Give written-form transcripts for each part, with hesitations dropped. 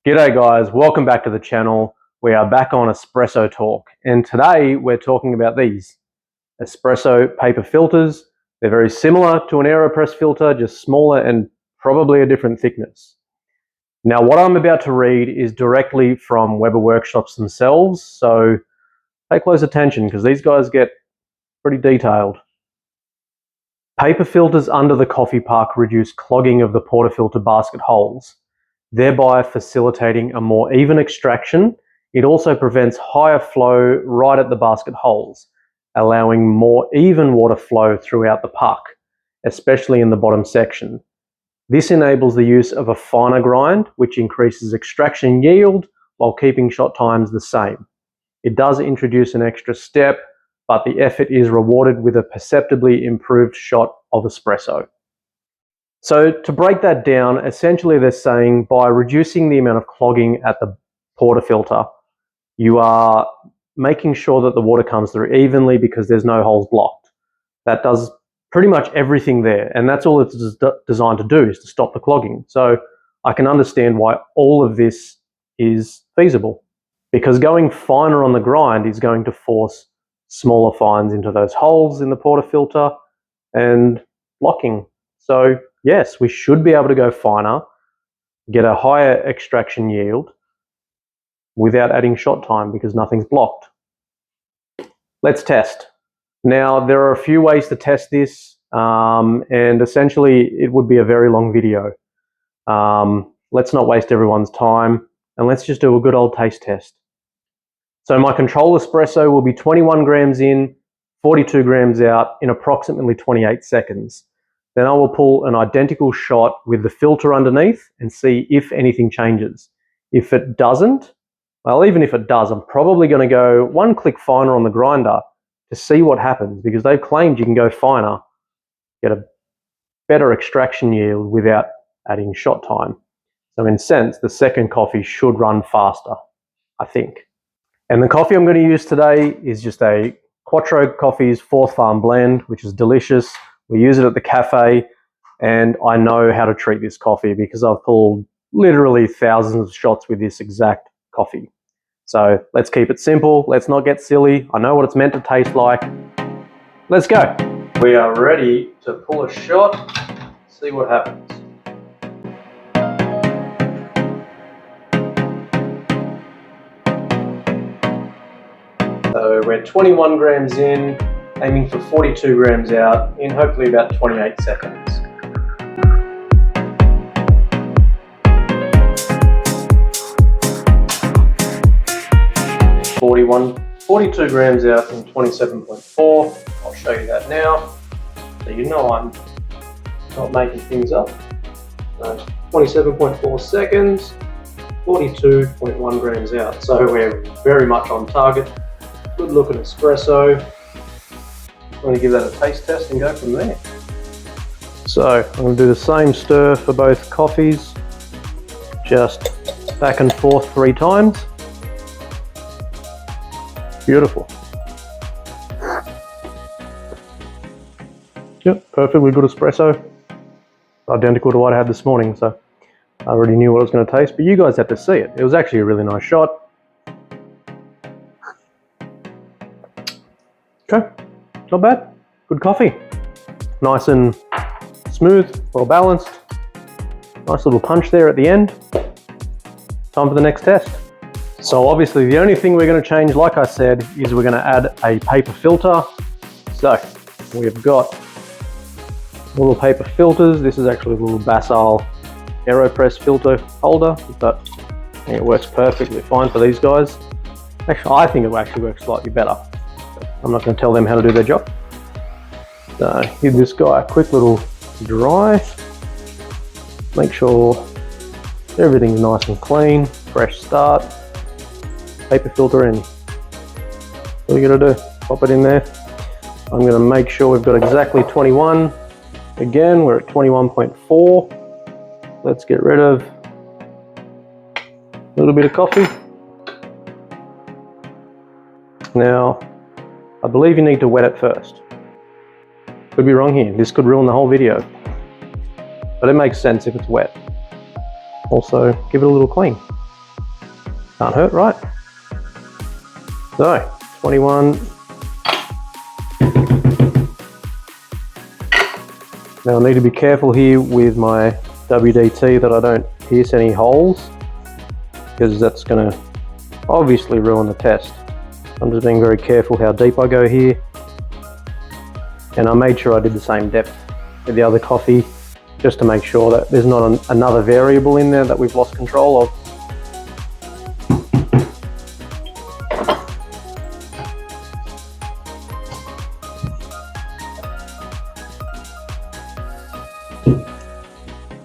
G'day guys, welcome back to the channel. We are back on Espresso Talk, and today we're talking about these espresso paper filters. They're very similar to an AeroPress filter, just smaller and probably a different thickness. Now what I'm about to read is directly from Weber Workshops themselves, so pay close attention because these guys get pretty detailed. Paper filters under the coffee puck reduce clogging of the portafilter basket holes, thereby facilitating a more even extraction. It also prevents higher flow right at the basket holes, allowing more even water flow throughout the puck, especially in the bottom section. This enables the use of a finer grind, which increases extraction yield while keeping shot times the same. It does introduce an extra step, but the effort is rewarded with a perceptibly improved shot of espresso. So to break that down, essentially they're saying by reducing the amount of clogging at the portafilter, you are making sure that the water comes through evenly because there's no holes blocked. That does pretty much everything there, and that's all it's designed to do, is to stop the clogging. So I can understand why all of this is feasible, because going finer on the grind is going to force smaller fines into those holes in the portafilter and blocking. So yes, we should be able to go finer, get a higher extraction yield without adding shot time because nothing's blocked. Let's test. Now, there are a few ways to test this, and essentially it would be a very long video. Let's not waste everyone's time, and let's just do a good old taste test. So my control espresso will be 21 grams in, 42 grams out in approximately 28 seconds. Then I will pull an identical shot with the filter underneath and see if anything changes. If it doesn't, well, even if it does, I'm probably going to go one click finer on the grinder to see what happens, because they've claimed you can go finer, get a better extraction yield without adding shot time. So in a sense, the second coffee should run faster, I think. And the coffee I'm going to use today is just a Quattro Coffee's 4th Farm blend, which is delicious. We use it at the cafe, and I know how to treat this coffee because I've pulled literally thousands of shots with this exact coffee. So let's keep it simple. Let's not get silly. I know what it's meant to taste like. Let's go. We are ready to pull a shot, see what happens. So we're 21 grams in, aiming for 42 grams out in hopefully about 28 seconds. 42 grams out in 27.4. I'll show you that now, so you know I'm not making things up. 27.4 seconds, 42.1 grams out. So we're very much on target. Good looking espresso. I'm going to give that a taste test and go from there. So I'm going to do the same stir for both coffees, just back and forth 3 times. Beautiful. Yep, perfectly good espresso. Identical to what I had this morning, so I already knew what it was going to taste, but you guys had to see it. It was actually a really nice shot. Okay, not bad. Good coffee. Nice and smooth, well balanced. Nice little punch there at the end. Time for the next test. So obviously the only thing we're going to change, like I said, is we're going to add a paper filter. So we've got little paper filters. This is actually a little Basal AeroPress filter holder, but it works perfectly fine for these guys. Actually, I think it actually works slightly better. I'm not going to tell them how to do their job. So give this guy a quick little dry. Make sure everything's nice and clean. Fresh start. Paper filter in. What are you going to do? Pop it in there. I'm going to make sure we've got exactly 21. Again, we're at 21.4. Let's get rid of a little bit of coffee. Now, I believe you need to wet it first. Could be wrong here. This could ruin the whole video. But it makes sense if it's wet. Also, give it a little clean. Can't hurt, right? So, 21. Now I need to be careful here with my WD-T that I don't pierce any holes, because that's going to obviously ruin the test. I'm just being very careful how deep I go here. And I made sure I did the same depth with the other coffee, just to make sure that there's not another variable in there that we've lost control of.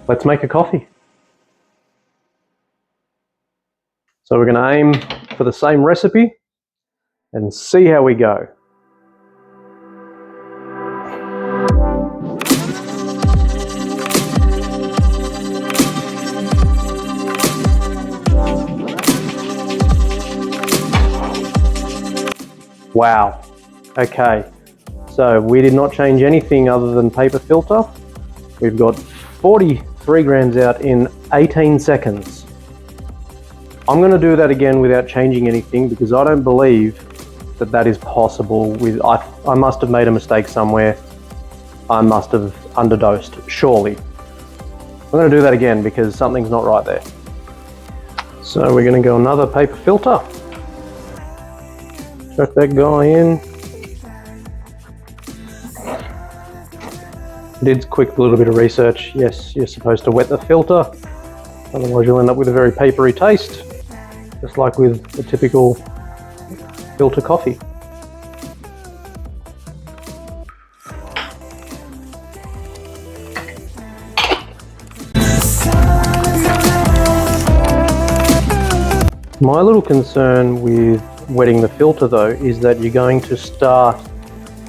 Let's make a coffee. So we're going to aim for the same recipe and see how we go. Wow. Okay, so we did not change anything other than paper filter. We've got 43 grams out in 18 seconds. I'm going to do that again without changing anything, because I don't believe that that is possible. I must have made a mistake somewhere. I must have underdosed, surely. I'm going to do that again because something's not right there. So we're going to go another paper filter. Chuck that guy in. Did quick little bit of research. Yes, you're supposed to wet the filter, otherwise you'll end up with a very papery taste, just like with the typical filter coffee. My little concern with wetting the filter though is that you're going to start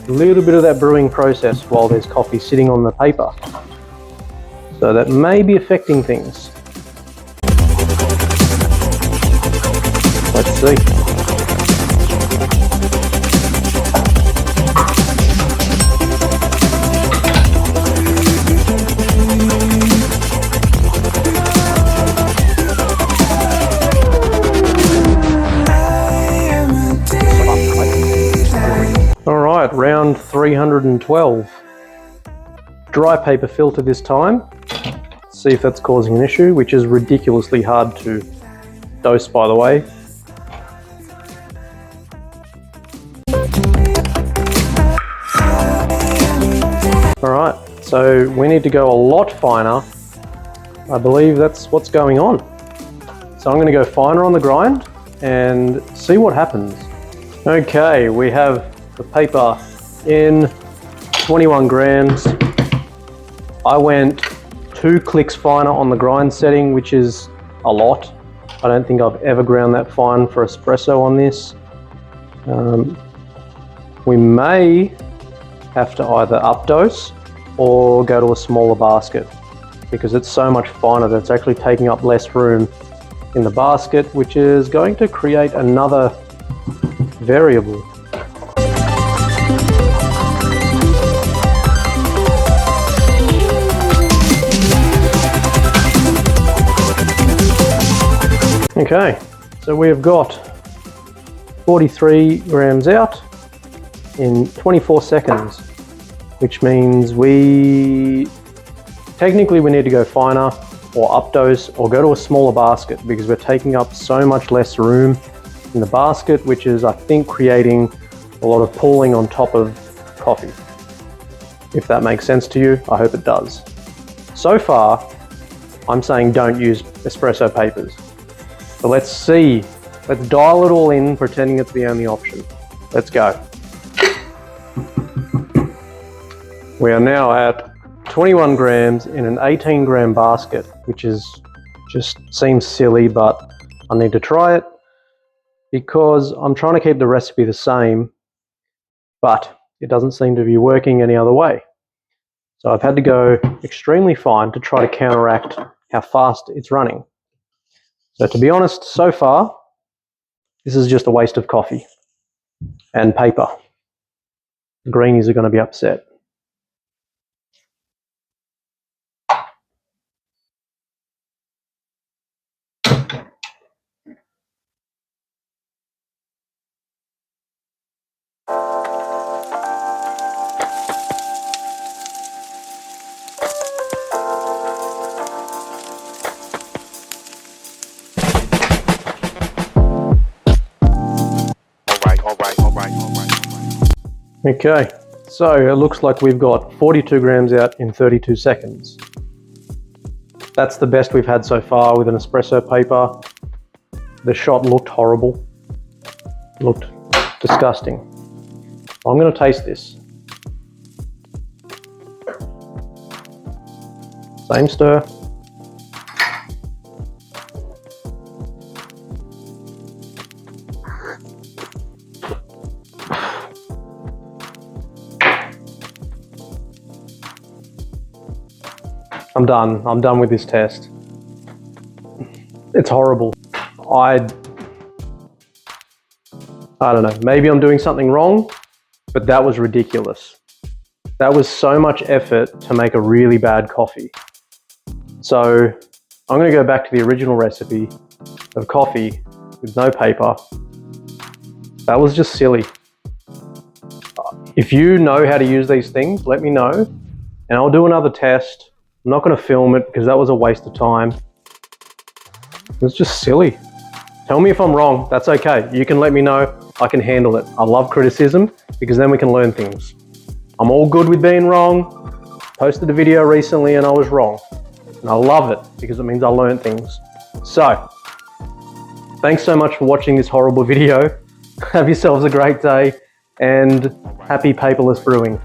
a little bit of that brewing process while there's coffee sitting on the paper. So that may be affecting things. Let's see. Alright, round 312. Dry paper filter this time. See if that's causing an issue, which is ridiculously hard to dose, by the way. Alright, so we need to go a lot finer. I believe that's what's going on. So I'm going to go finer on the grind and see what happens. Okay, we have the paper in 21 grams. I went 2 clicks finer on the grind setting, which is a lot. I don't think I've ever ground that fine for espresso on this. We may have to either updose or go to a smaller basket, because it's so much finer that it's actually taking up less room in the basket, which is going to create another variable. Okay, so we have got 43 grams out in 24 seconds, which means we need to go finer or updose or go to a smaller basket, because we're taking up so much less room in the basket, which is, I think, creating a lot of pooling on top of coffee. If that makes sense to you, I hope it does. So far, I'm saying don't use espresso papers. So let's see, let's dial it all in, pretending it's the only option. Let's go. We are now at 21 grams in an 18 gram basket, which is just seems silly, but I need to try it because I'm trying to keep the recipe the same, but it doesn't seem to be working any other way. So I've had to go extremely fine to try to counteract how fast it's running. So to be honest, so far, this is just a waste of coffee and paper. The greenies are going to be upset. Okay, so it looks like we've got 42 grams out in 32 seconds. That's the best we've had so far with an espresso paper. The shot looked horrible. Looked disgusting. I'm going to taste this. Same stir. I'm done. I'm done with this test. It's horrible. I don't know. Maybe I'm doing something wrong, but that was ridiculous. That was so much effort to make a really bad coffee. So I'm going to go back to the original recipe of coffee with no paper. That was just silly. If you know how to use these things, let me know, and I'll do another test. I'm not going to film it because that was a waste of time. It was just silly. Tell me if I'm wrong. That's okay. You can let me know. I can handle it. I love criticism because then we can learn things. I'm all good with being wrong. Posted a video recently and I was wrong. And I love it because it means I learned things. So, thanks so much for watching this horrible video. Have yourselves a great day and happy paperless brewing.